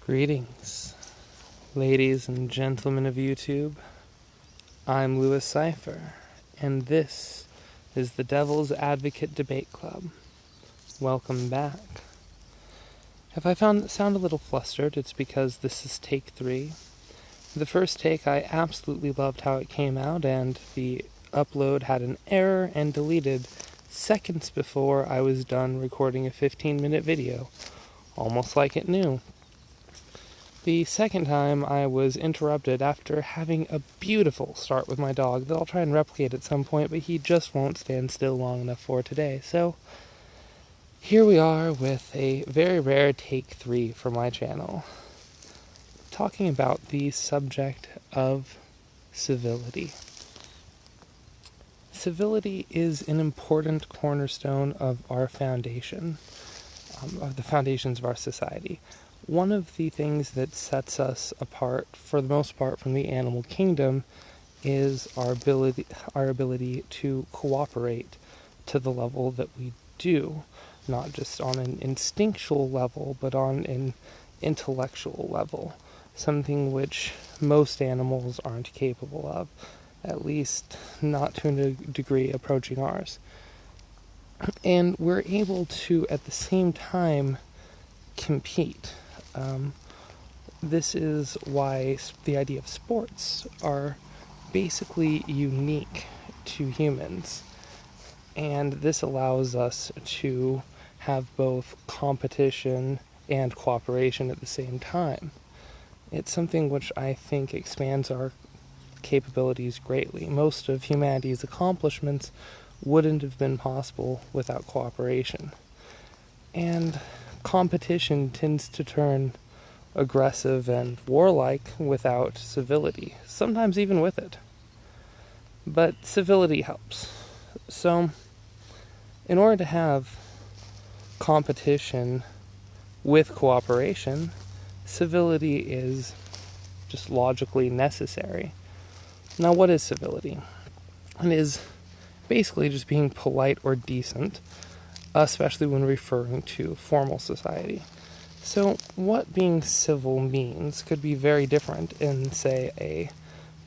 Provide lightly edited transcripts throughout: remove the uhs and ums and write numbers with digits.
Greetings, ladies and gentlemen of YouTube. I'm Lewis Cipher, and this is the Devil's Advocate Debate Club. Welcome back. If I sound a little flustered, it's because this is take 3. The first take, I absolutely loved how it came out, and the upload had an error and deleted seconds before I was done recording a 15-minute video, almost like it knew. The second time, I was interrupted after having a beautiful start with my dog that I'll try and replicate at some point, but he just won't stand still long enough for today. So, here we are with a very rare take 3 for my channel, talking about the subject of civility. Civility is an important cornerstone of our foundation, of the foundations of our society. One of the things that sets us apart, for the most part, from the animal kingdom is our ability to cooperate to the level that we do, not just on an instinctual level, but on an intellectual level, something which most animals aren't capable of, at least not to a degree approaching ours. And we're able to, at the same time, compete. This is why the idea of sports are basically unique to humans, and this allows us to have both competition and cooperation at the same time. It's something which I think expands our capabilities greatly. Most of humanity's accomplishments wouldn't have been possible without cooperation. And competition tends to turn aggressive and warlike without civility, sometimes even with it. But civility helps. So, in order to have competition with cooperation, civility is just logically necessary. Now, what is civility? It is basically just being polite or decent, especially when referring to formal society. So what being civil means could be very different in, say, a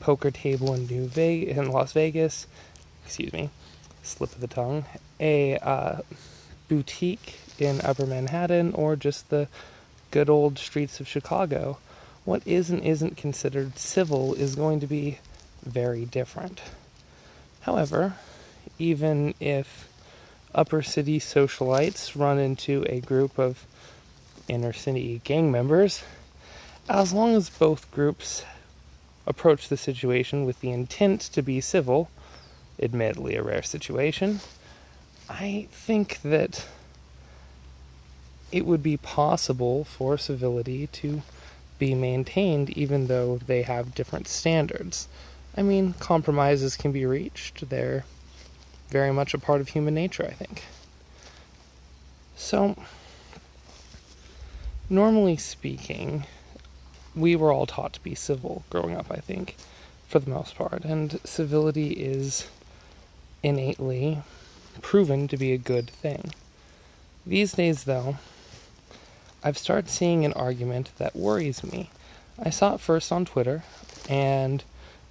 poker table in Las Vegas, slip of the tongue, a boutique in Upper Manhattan, or just the good old streets of Chicago. What is and isn't considered civil is going to be very different. However, even if upper city socialites run into a group of inner city gang members, as long as both groups approach the situation with the intent to be civil, admittedly a rare situation, I think that it would be possible for civility to be maintained even though they have different standards. I mean, compromises can be reached. They're very much a part of human nature, I think. So, normally speaking, we were all taught to be civil growing up, I think, for the most part, and civility is innately proven to be a good thing. These days, though, I've started seeing an argument that worries me. I saw it first on Twitter, and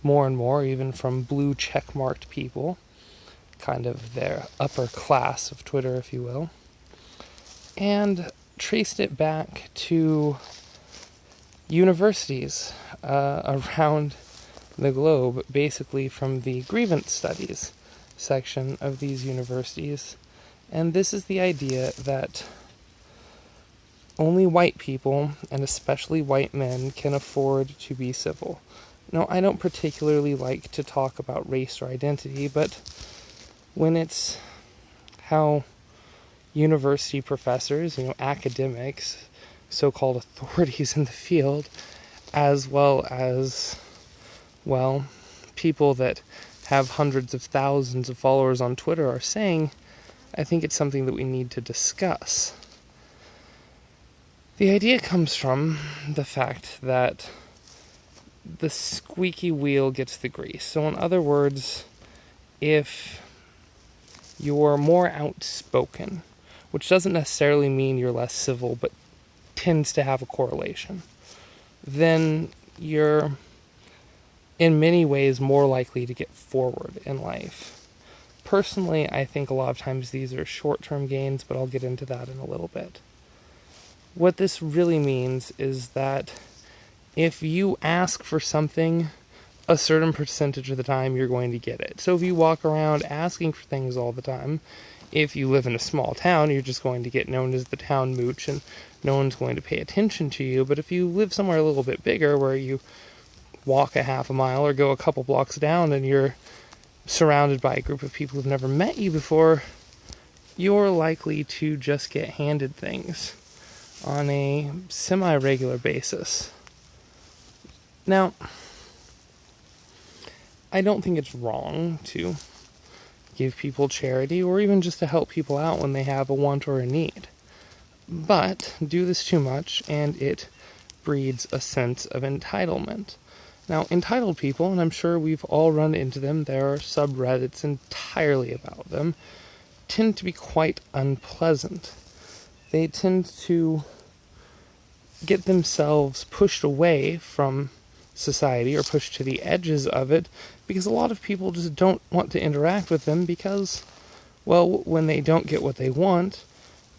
more, even from blue checkmarked people, kind of their upper class of Twitter, if you will, and traced it back to universities around the globe, basically from the grievance studies section of these universities. And this is the idea that only white people, and especially white men, can afford to be civil. Now, I don't particularly like to talk about race or identity, but when it's how university professors, academics, so-called authorities in the field, as well as, people that have hundreds of thousands of followers on Twitter are saying, I think it's something that we need to discuss. The idea comes from the fact that the squeaky wheel gets the grease. So in other words, if you're more outspoken, which doesn't necessarily mean you're less civil, but tends to have a correlation. then you're in many ways more likely to get forward in life. Personally, I think a lot of times these are short-term gains, but I'll get into that in a little bit. What this really means is that if you ask for something, a certain percentage of the time you're going to get it. So if you walk around asking for things all the time, if you live in a small town, you're just going to get known as the town mooch and no one's going to pay attention to you. But if you live somewhere a little bit bigger where you walk a half a mile or go a couple blocks down and you're surrounded by a group of people who've never met you before, you're likely to just get handed things on a semi-regular basis. Now, I don't think it's wrong to give people charity or even just to help people out when they have a want or a need. But do this too much and it breeds a sense of entitlement. Now, entitled people, and I'm sure we've all run into them, there are subreddits entirely about them, tend to be quite unpleasant. They tend to get themselves pushed away from society or pushed to the edges of it because a lot of people just don't want to interact with them because, well, when they don't get what they want,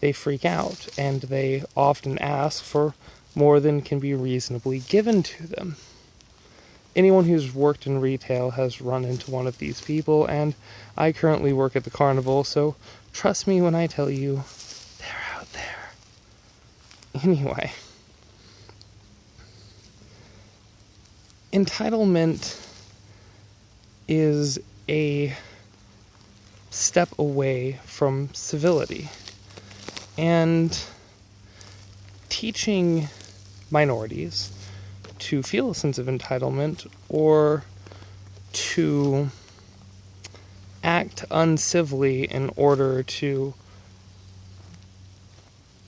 they freak out and they often ask for more than can be reasonably given to them. Anyone who's worked in retail has run into one of these people, and I currently work at the carnival, so trust me when I tell you, they're out there. Anyway, entitlement is a step away from civility, and teaching minorities to feel a sense of entitlement or to act uncivilly in order to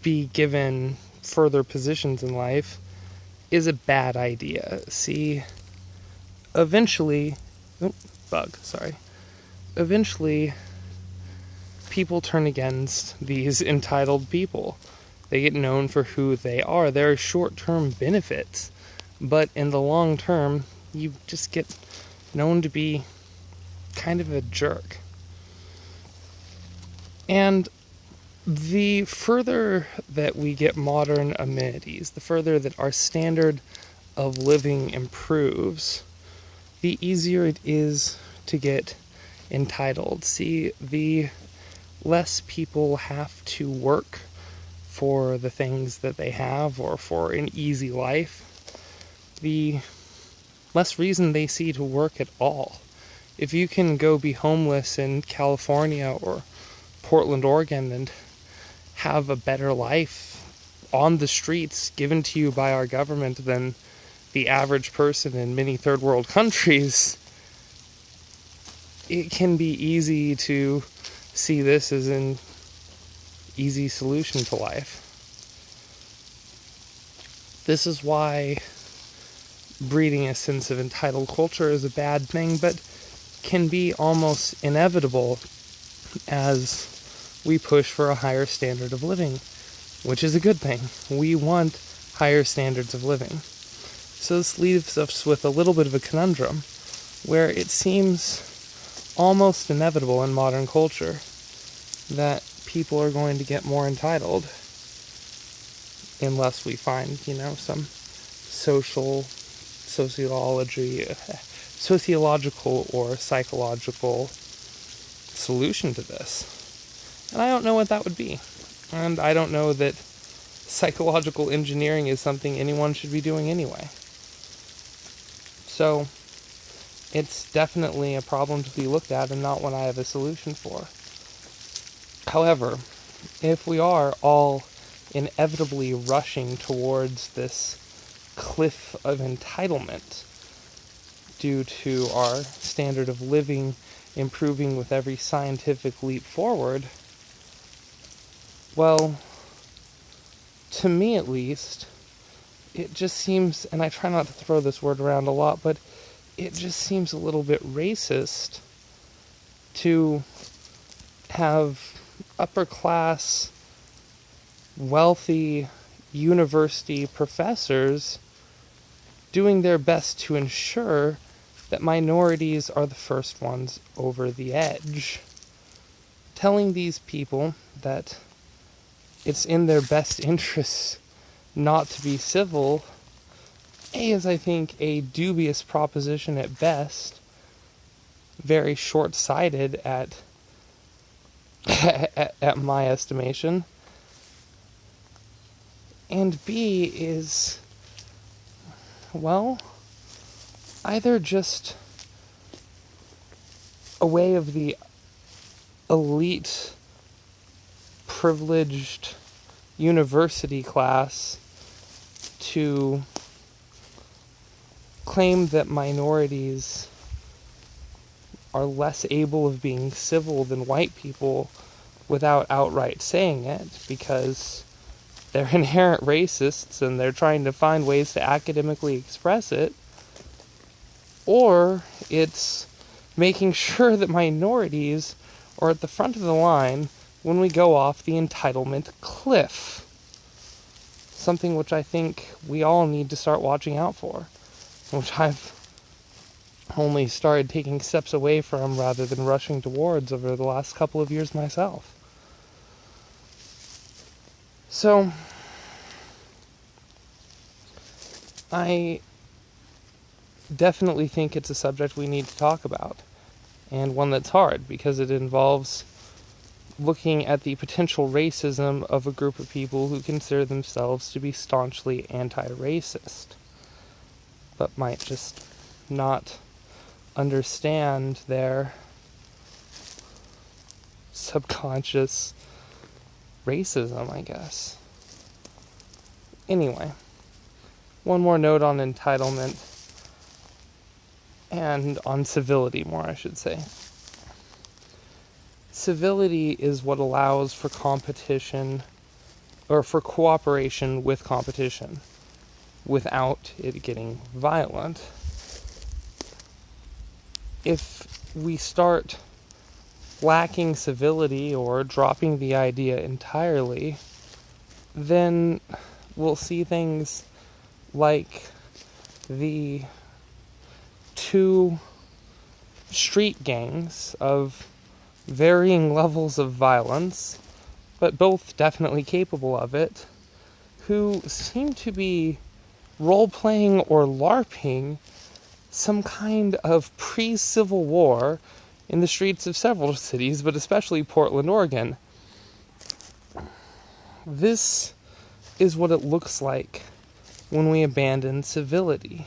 be given further positions in life is a bad idea. See, eventually people turn against these entitled people. They get known for who they are. There are short-term benefits, but in the long term, you just get known to be kind of a jerk. And the further that we get modern amenities, the further that our standard of living improves, the easier it is to get entitled. See, the less people have to work for the things that they have or for an easy life, the less reason they see to work at all. If you can go be homeless in California or Portland, Oregon, and have a better life on the streets given to you by our government than the average person in many third world countries, it can be easy to see this as an easy solution to life. This is why breeding a sense of entitled culture is a bad thing, but can be almost inevitable as we push for a higher standard of living, which is a good thing. We want higher standards of living. So this leaves us with a little bit of a conundrum, where it seems almost inevitable in modern culture that people are going to get more entitled unless we find, some sociological or psychological solution to this. And I don't know what that would be. And I don't know that psychological engineering is something anyone should be doing anyway. So, it's definitely a problem to be looked at and not one I have a solution for. However, if we are all inevitably rushing towards this cliff of entitlement due to our standard of living improving with every scientific leap forward, well, to me at least, it just seems, and I try not to throw this word around a lot, but it just seems a little bit racist to have upper class, wealthy university professors doing their best to ensure that minorities are the first ones over the edge. Telling these people that it's in their best interests not to be civil, is, I think, a dubious proposition at best, very short-sighted at my estimation, and B is, well, either just a way of the elite, privileged university class to claim that minorities are less able of being civil than white people without outright saying it, because they're inherent racists and they're trying to find ways to academically express it, or it's making sure that minorities are at the front of the line when we go off the entitlement cliff. Something which I think we all need to start watching out for, which I've only started taking steps away from rather than rushing towards over the last couple of years myself. So, I definitely think it's a subject we need to talk about, and one that's hard, because it involves looking at the potential racism of a group of people who consider themselves to be staunchly anti-racist, but might just not understand their subconscious racism, I guess. Anyway, one more note on entitlement, and on civility more, I should say. Civility is what allows for competition, or for cooperation with competition, without it getting violent. If we start lacking civility or dropping the idea entirely, then we'll see things like the two street gangs of varying levels of violence, but both definitely capable of it, who seem to be role-playing or LARPing some kind of pre-Civil War in the streets of several cities, but especially Portland, Oregon. This is what it looks like when we abandon civility.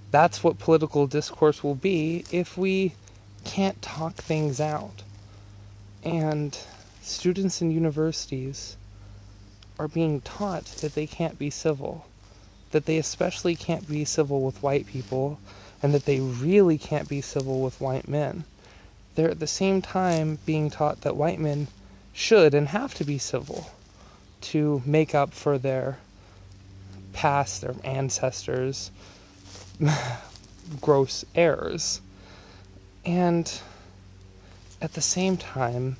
That's what political discourse will be if we can't talk things out. And students in universities are being taught that they can't be civil, that they especially can't be civil with white people, and that they really can't be civil with white men. They're at the same time being taught that white men should and have to be civil to make up for their past, their ancestors' gross errors. And at the same time,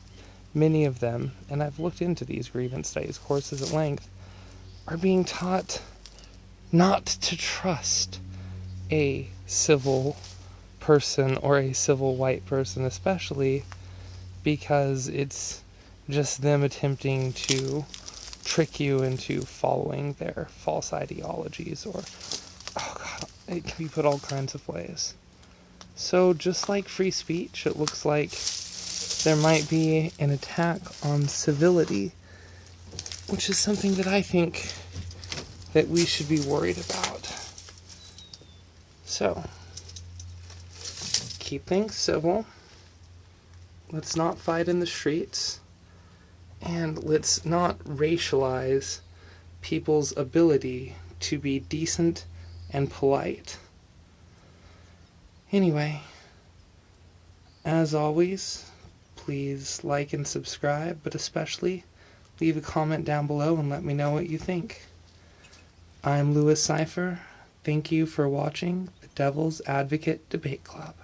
many of them, and I've looked into these grievance studies courses at length, are being taught not to trust a civil person or a civil white person, especially because it's just them attempting to trick you into following their false ideologies, or, oh God, it can be put all kinds of ways. So just like free speech, it looks like there might be an attack on civility, which is something that I think that we should be worried about. So, keep things civil. Let's not fight in the streets. And let's not racialize people's ability to be decent and polite. Anyway, as always, please like and subscribe, but especially leave a comment down below and let me know what you think. I'm Cipher. Thank you for watching the Devil's Advocate Debate Club.